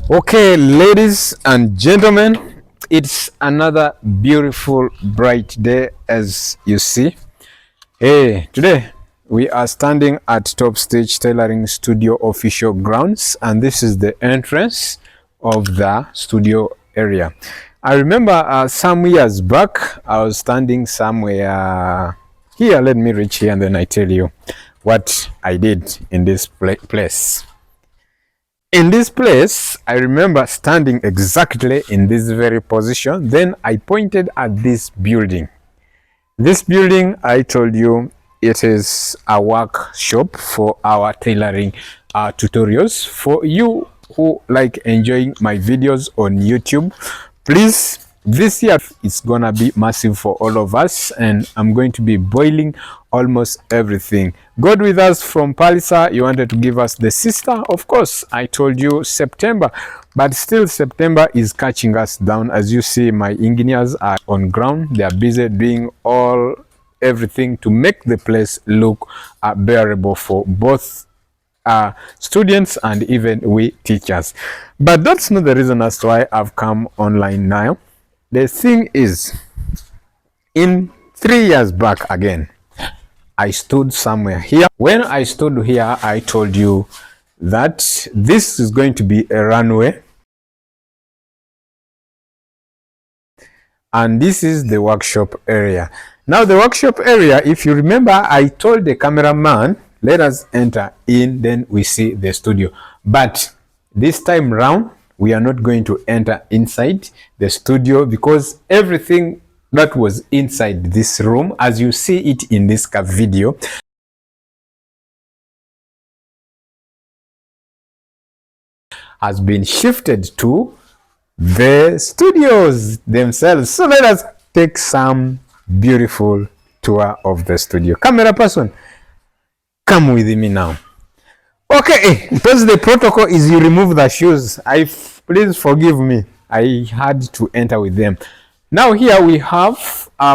Okay, ladies and gentlemen, it's another beautiful, bright day as you see. Hey, today we are standing at TOPTS Tailoring Studio official grounds, and this is the entrance of the studio area. I remember some years back, I was standing somewhere here. Let me reach here and then I tell you what I did in this place. In this place, I remember standing exactly in this very position. Then I pointed at this building. This building, I told you, it is a workshop for our tailoring tutorials. For you who like enjoying my videos on YouTube, please, this year it's gonna be massive for all of us, and I'm going to be boiling almost everything. God with us from Palisa, you wanted to give us the sister. Of course, I told you September, but still September is catching us down. As you see, my engineers are on ground. They are busy doing everything to make the place look bearable for both students and even we teachers. But that's not the reason as to why I've come online now. The thing is, in 3 years back again, I stood somewhere here. When I stood here, I told you that this is going to be a runway, and this is the workshop area. Now the workshop area, if you remember, I told the cameraman, let us enter in, then we see the studio. But this time round, we are not going to enter inside the studio because everything that was inside this room, as you see it in this video, has been shifted to the studios themselves. So let us take some beautiful tour of the studio. Camera person, come with me now. Okay, because the protocol is you remove the shoes. Please forgive me. I had to enter with them. Now here we have,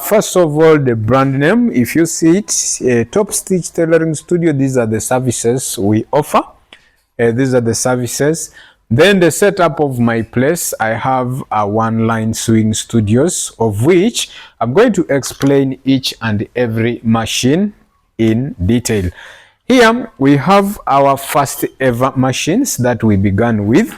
first of all, the brand name. If you see it, TOPTS Tailoring Studio. These are the services we offer. These are the services. Then the setup of my place, I have a one-line sewing studios, of which I'm going to explain each and every machine in detail. Here we have our first ever machines that we began with,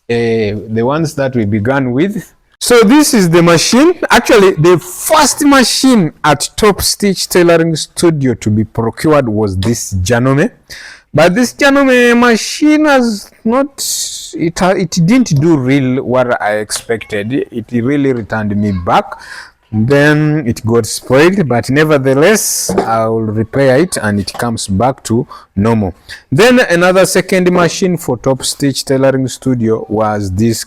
the ones that we began with. So this is the machine. Actually, the first machine at TOPTS Tailoring Studio to be procured was this Janome. But this Janome machine has not, it didn't do real what I expected. It really returned me back. Then it got spoiled, but nevertheless I will repair it and it comes back to normal. Then another second machine for TOPTS Tailoring Studio was this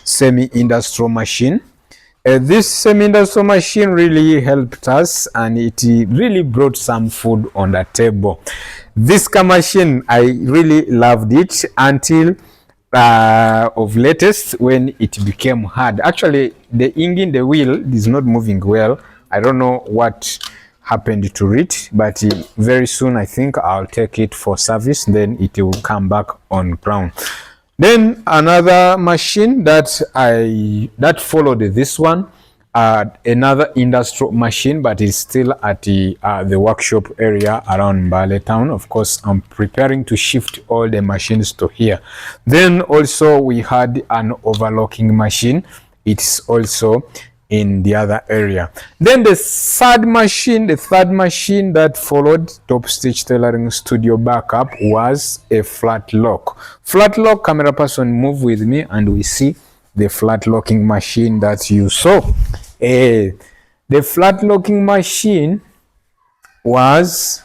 semi-industrial machine. This semi-industrial machine really helped us, and it really brought some food on the table. This machine, I really loved it until of latest when it became hard. Actually, the engine, the wheel is not moving well. I don't know what happened to it, but very soon I think I'll take it for service, then it will come back on ground. Then another machine that followed this one, another industrial machine, but it's still at the workshop area around MBALE town. Of course, I'm preparing to shift all the machines to here. Then also we had an overlocking machine. It's also in the other area. Then the third machine that followed TOPTS Tailoring Studio backup was a flat lock. Flat lock, camera person, move with me and we see the flat locking machine that you saw. The flat locking machine was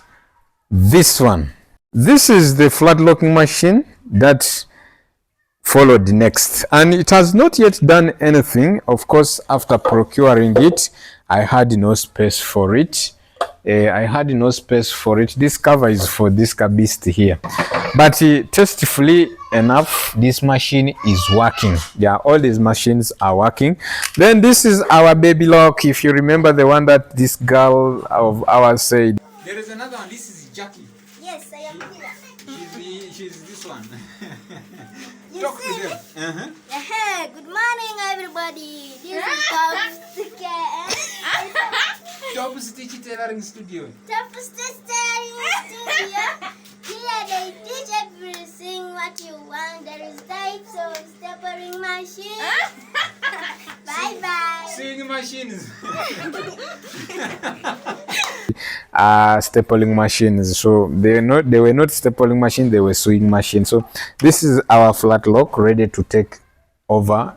this one. This is the flat locking machine that followed next, and it has not yet done anything. Of course, after procuring it, I had no space for it. This cover is for this beast here, but tastefully enough, this machine is working. Yeah, all these machines are working. Then this is our baby lock. If you remember the one that this girl of ours said. There is another one. This is Jackie. Yes, I am here. She's this one. Talk to them. Good morning, everybody. This is TOPTS Tailoring Studio. TOPTS Tailoring Studio. Here they teach everything what you want. There is types of stapling machine. Bye bye. Sewing machines. Stapling machines. So they were not stapling machines, they were sewing machines. So this is our flat lock ready to take over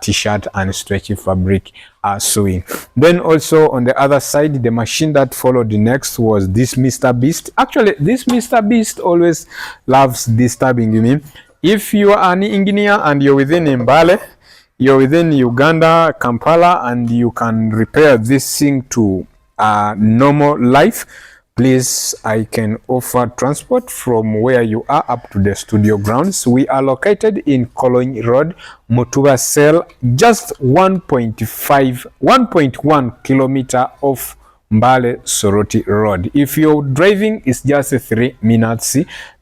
t-shirt and stretchy fabric sewing. Then also on the other side, the machine that followed the next was this Mr. Beast. Actually, this Mr. Beast always loves disturbing you. If you are an engineer and you're within MBALE, you're within Uganda, Kampala, and you can repair this thing to normal life, please, I can offer transport from where you are up to the studio grounds. We are located in Kolonyi Road, Mutuba Cell, just 1.1 kilometer off MBALE Soroti Road. If you're driving, it's just a 3 minutes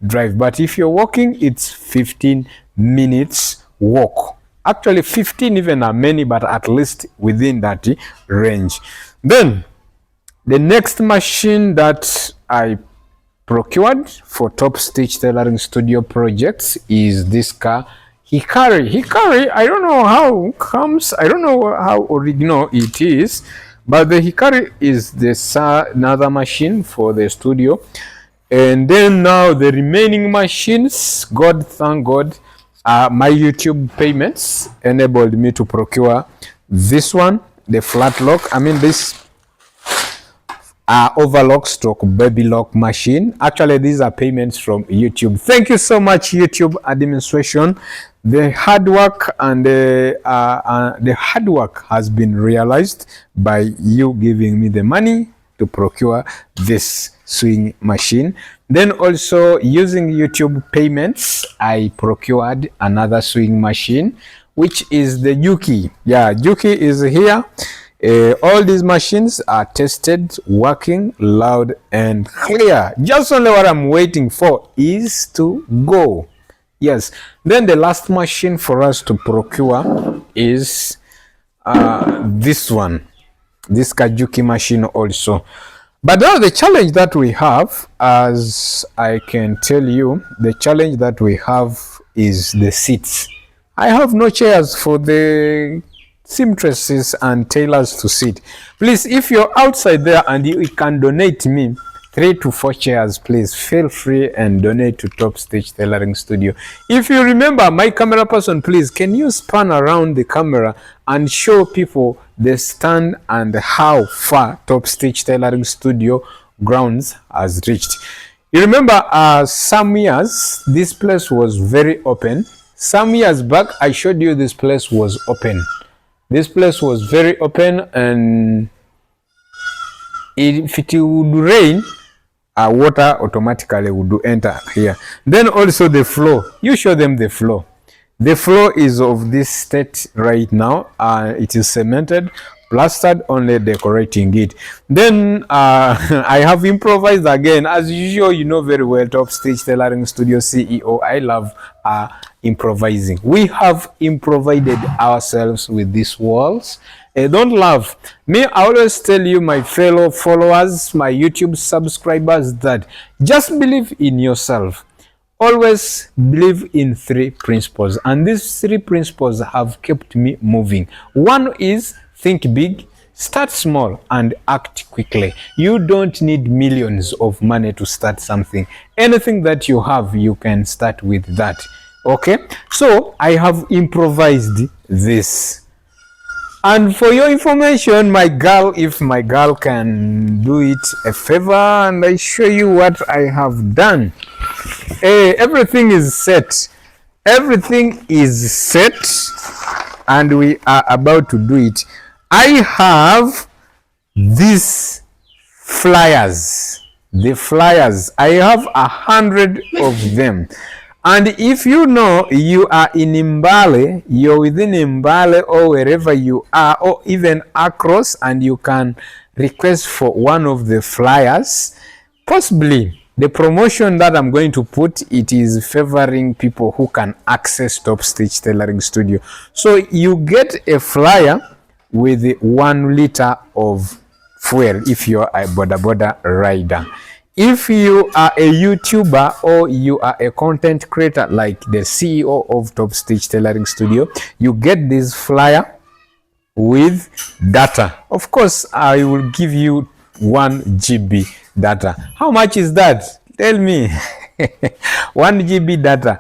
drive, but if you're walking, it's 15 minutes walk. Actually 15 even are many, but at least within that range. Then the next machine that I procured for TOPTS Tailoring Studio projects is this car, Hikari. I don't know how it comes, I don't know how original it is, but the Hikari is another machine for the studio. And then now the remaining machines, thank God, my YouTube payments enabled me to procure this one, the flat lock. I mean this overlock stroke baby lock machine. Actually, these are payments from YouTube. Thank you so much, YouTube administration. The hard work and the hard work has been realized by you giving me the money to procure this sewing machine. Then also using YouTube payments, I procured another sewing machine, which is the Juki. Yeah, Juki is here. All these machines are tested, working loud and clear. Just only what I'm waiting for is to go. Yes. Then the last machine for us to procure is this one, this Kajuki machine also. But now the challenge that we have, as I can tell you, the challenge that we have is the seats. I have no chairs for the seamstresses and tailors to sit. Please, if you're outside there and you can donate me 3 to 4 chairs, please feel free and donate to TOPTS Tailoring Studio. If you remember, my camera person, please, can you span around the camera and show people the stand and how far TOPTS Tailoring Studio grounds has reached? You remember, some years this place was very open. Some years back I showed you this place was open. This place was very open, and if it would rain, water automatically would enter here. Then also the floor, you show them the floor. The floor is of this state right now. It is cemented, plastered, only decorating it. Then I have improvised again. As usual, you know very well, TOPTS Tailoring Studio CEO, I love improvising. We have improvised ourselves with these walls. Don't laugh. Me, I always tell you, my fellow followers, my YouTube subscribers, that just believe in yourself. Always believe in 3 principles, and these 3 principles have kept me moving. One is think big, start small, and act quickly. You don't need millions of money to start something. Anything that you have, you can start with that. Okay, so I have improvised this. And for your information, my girl, if my girl can do it a favor and I show you what I have done. Everything is set. Everything is set and we are about to do it. I have these flyers. The flyers. I have 100 of them. And if you know you are in MBALE, you're within MBALE or wherever you are, or even across, and you can request for one of the flyers, possibly The promotion that I'm going to put, it is favoring people who can access TOPTS Tailoring Studio. So you get a flyer with 1 liter of fuel if you're a boda rider. If you are a YouTuber or you are a content creator like the CEO of TOPTS Tailoring Studio, you get this flyer with data. Of course, I will give you 1 GB data. How much is that? Tell me. 1 GB data.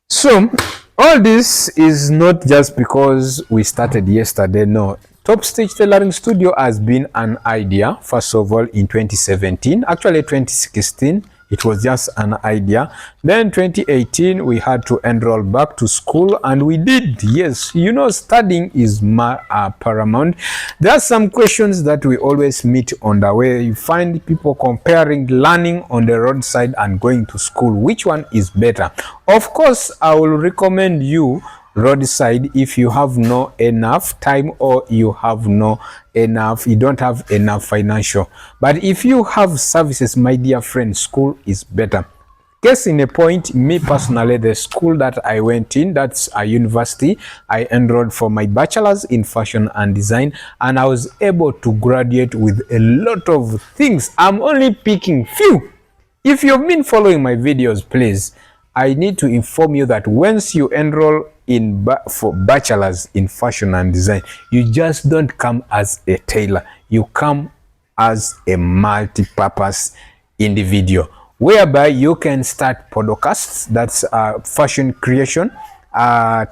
So all this is not just because we started yesterday. No, TOPTS Tailoring Studio has been an idea, first of all, in 2017. Actually 2016, it was just an idea. Then 2018, we had to enroll back to school, and we did. Yes, you know, studying is paramount. There are some questions that we always meet on the way. You find people comparing learning on the roadside and going to school. Which one is better? Of course, I will recommend you roadside if you have no enough time or you don't have enough financial. But if you have services, my dear friend, school is better. Case in a point, me personally, the school that I went in, that's a university, I enrolled for my bachelor's in fashion and design, and I was able to graduate with a lot of things. I'm only picking few. If you've been following my videos, please, I need to inform you that once you enroll for bachelor's in fashion and design, you just don't come as a tailor, you come as a multi-purpose individual, whereby you can start podcasts, that's fashion creation,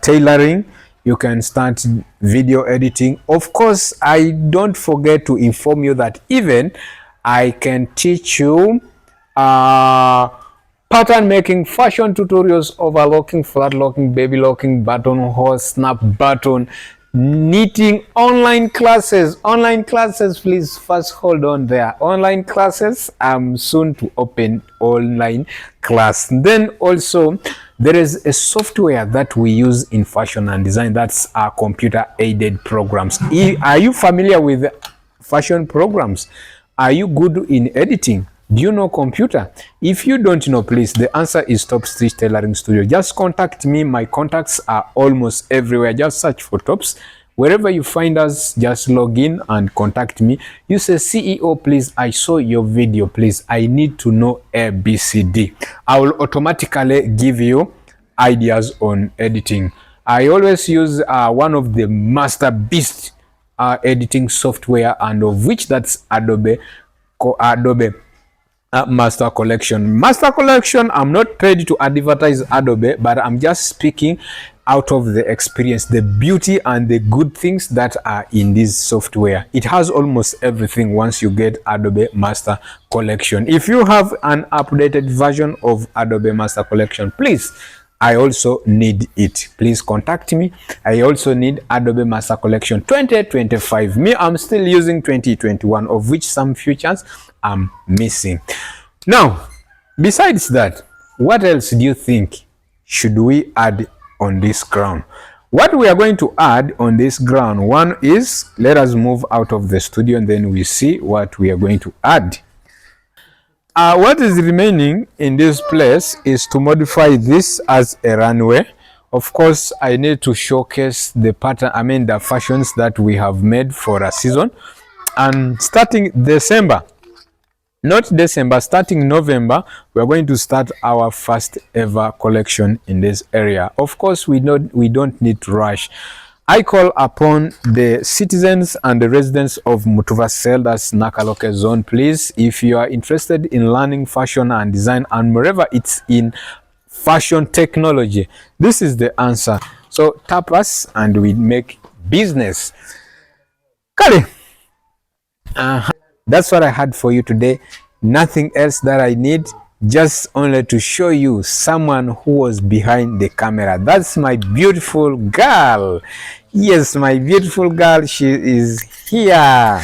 tailoring, you can start video editing. Of course, I don't forget to inform you that even I can teach you pattern making, fashion tutorials, overlocking, flat locking, baby locking, buttonhole, snap button, knitting, online classes. Online classes, please first hold on there. Online classes, I'm soon to open online class. Then also there is a software that we use in fashion and design, that's our computer aided programs. Are you familiar with fashion programs? Are you good in editing? Do you know computer? If you don't know, please, the answer is TOPTS Tailoring Studio. Just contact me. My contacts are almost everywhere. Just search for TOPTS. Wherever you find us, just log in and contact me. You say, CEO, please, I saw your video. Please, I need to know ABCD. I will automatically give you ideas on editing. I always use one of the master beast editing software, and of which that's Adobe Master Collection. Master Collection, I'm not paid to advertise Adobe, but I'm just speaking out of the experience, the beauty and the good things that are in this software. It has almost everything once you get Adobe Master Collection. If you have an updated version of Adobe Master Collection, please, I also need it. Please contact me. I also need Adobe Master Collection 2025. Me, I'm still using 2021, of which some features I'm missing. Now, besides that, what else do you think should we add on this ground? What we are going to add on this ground, one is, let us move out of the studio and then we see what we are going to add. What is remaining in this place is to modify this as a runway. Of course, I need to showcase the pattern, the fashions that we have made for a season. And starting December, not December, starting November, we are going to start our first ever collection in this area. Of course, we don't need to rush. I call upon the citizens and the residents of Mutuvasel, that's Nakaloke zone, please, if you are interested in learning fashion and design, and wherever it's in fashion technology, this is the answer. So tap us and we make business. Kali. That's what I had for you today. Nothing else that I need, just only to show you someone who was behind the camera. That's my beautiful girl. Yes, my beautiful girl, she is here.